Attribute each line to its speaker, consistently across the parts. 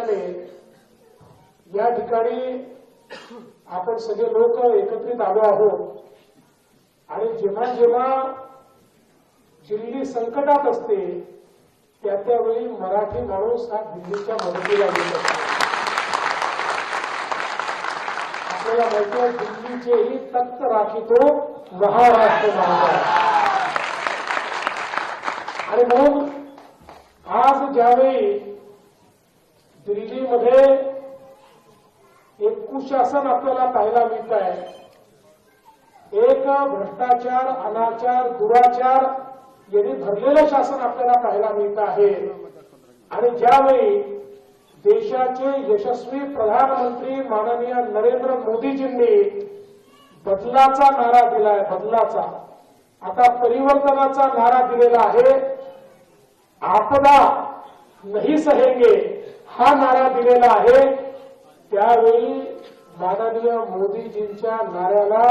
Speaker 1: असल्याने या ठिकाणी आपण सगळे लोक एकत्रित आलो आहोत आणि जेव्हा जेव्हा दिल्ली संकटात असते त्यावेळी मराठी माणूस हा दिल्लीच्या मदतीला येत असतो. आपल्याला माहिती आहे दिल्लीचेही तख्त राखीतो महाराष्ट्र मानला आणि म्हणून आज ज्यावेळी दिल्लीमध्ये एक कुशासन आपल्याला पाहायला मिळत आहे, एक भ्रष्टाचार, अनाचार, दुराचार यांनी भरलेलं शासन आपल्याला पाहायला मिळत आहे आणि ज्यावेळी देशाचे यशस्वी प्रधानमंत्री माननीय नरेंद्र मोदीजींनी बदलाचा नारा दिलाय, बदलाचा आता परिवर्तनाचा नारा दिलेला आहे, आपदा नहीं सहेंगे हा नारा दिलेला आहे, त्यावेळी माननीय मोदीजींच्या नाऱ्याला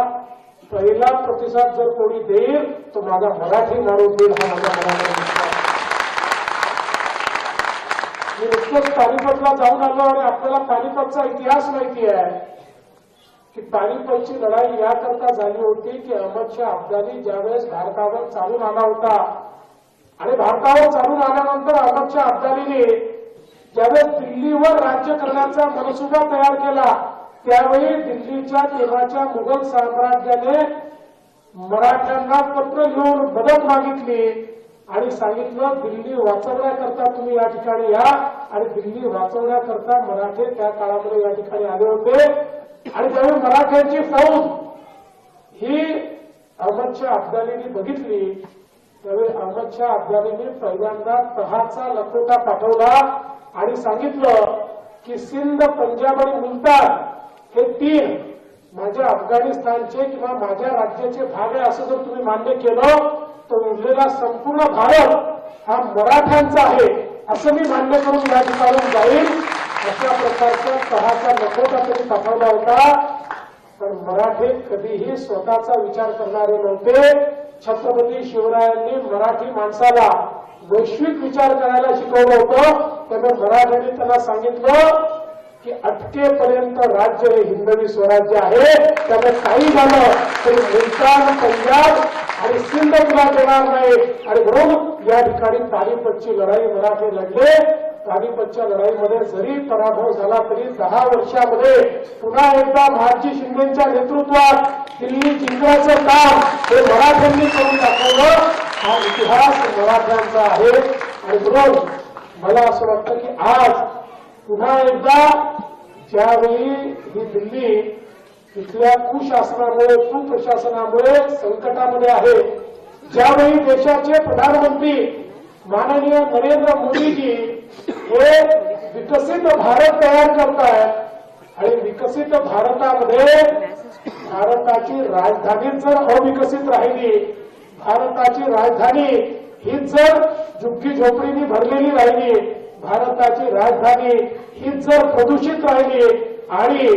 Speaker 1: पहिला प्रतिसाद जर कोणी देईल तो माझा मराठी माणूस देईल, हा माझा मराठी विश्वास. मी नुकतंच पानिपतला जाऊन आलो आणि आपल्याला पानिपतचा इतिहास माहिती आहे की पानिपतची लढाई याकरता झाली होती की अहमद शाह अब्दाली ज्यावेळेस भारतावर चालून आला होता आणि भारतावर चालून आल्यानंतर अहमद शाह अब्दालीने ज्यावेळेस दिल्लीवर राज्य करण्याचा मनसुबा तयार केला त्यावेळी दिल्लीच्या तेव्हाच्या मुघल साम्राज्याने मराठ्यांना पत्र लिहून मदत मागितली आणि सांगितलं दिल्ली वाचवण्याकरता तुम्ही या ठिकाणी या आणि दिल्ली वाचवण्याकरता मराठे त्या काळामध्ये या ठिकाणी आले होते आणि त्यावेळी मराठ्यांची फौज ही अहमद शाह अब्दालीने बघितली त्यावेळी अहमद शाह अब्दालीने पहिल्यांदा तहाचा लखोटा पाठवला आणि सांगितलं की सिंध, पंजाब आणि मुलतान हे तीन माझ्या अफगाणिस्तानचे किंवा माझ्या राज्याचे भाग आहे असं जर तुम्ही मान्य केलं तर उरलेला संपूर्ण भारत हा मराठ्यांचा आहे असं मी मान्य करून या ठिकाणून जाईल, अशा प्रकारचा तहाचा लखोटा त्यांनी पाठवला होता. पण मराठे कधीही स्वतःचा विचार करणारे नव्हते. छत्रपती शिवरायांनी मराठी माणसाला वैश्विक विचार करायला शिकवलं होतं. त्यामुळे मराठ्यांनी त्यांना सांगितलं की अटकेपर्यंत राज्य हे हिंदवी स्वराज्य आहे, त्यामुळे काही झालं तरी मुलतान, पंजाब आणि सिंध तुला देणार नाही. आणि म्हणून या ठिकाणी पानिपतची लढाई मराठे लढले. पानिपतच्या लढाईमध्ये जरी पराभव झाला तरी 10 वर्षामध्ये पुन्हा एकदा महाजी शिंदेच्या नेतृत्वात दिल्ली जिंकण्याचं काम हे मराठ्यांनी करून दाखवलं. हा इतिहास मराठ्यांचा आहे आणि म्हणून मला असं वाटतं की आज पुन्हा एकदा ज्यावेळी ही दिल्ली इथल्या कुशासनामुळे, कुप्रशासनामुळे संकटामध्ये आहे, ज्यावेळी देशाचे प्रधानमंत्री माननीय नरेंद्र मोदीजी हे विकसित भारत तयार करतायत आणि विकसित भारतामध्ये भारताची राजधानी जर अविकसित राहिली, भारताची राजधानी ही जर झुग्गी झोपडीनी भरलेली राहिली, भारताची राजधानी ही जर प्रदूषित राहिली आणि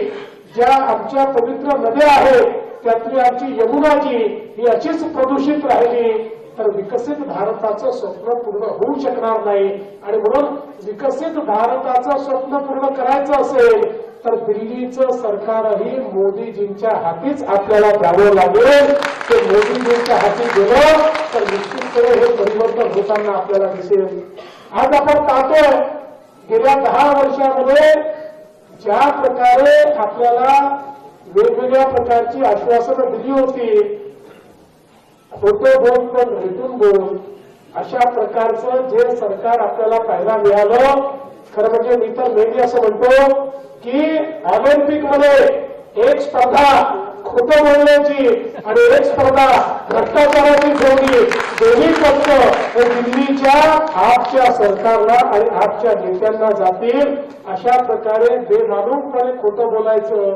Speaker 1: ज्या आमच्या पवित्र नद्या आहेत त्यातली आमची यमुनाजी ही अशीच प्रदूषित राहिली तर विकसित भारताचं स्वप्न पूर्ण होऊ शकणार नाही. आणि म्हणून विकसित भारताचं स्वप्न पूर्ण करायचं असेल तर दिल्लीचं सरकारही मोदीजींच्या हातीच आपल्याला द्यावं लागेल. ते मोदीजींच्या हाती गेलं तर निश्चितपणे हे परिवर्तन होताना आपल्याला दिसेल. आज आपण पाहतोय गेल्या 10 वर्षामध्ये ज्या प्रकारे आपल्याला वेगवेगळ्या प्रकारची आश्वासनं दिली होती, खोटं बोल पण भेटून बोल, अशा प्रकारचं जे सरकार आपल्याला पाहायला मिळालं. खरं म्हणजे मी तर नेहमी असं म्हणतो की ऑलिम्पिकमध्ये एक स्पर्धा खोटं बोलण्याची आणि एक स्पर्धा भ्रष्टाचाराची ठेवली, दोन्ही पक्ष हे दिल्लीच्या आपच्या सरकारला आणि आपच्या नेत्यांना जातील. अशा प्रकारे बेमालूमपणे खोटं बोलायचं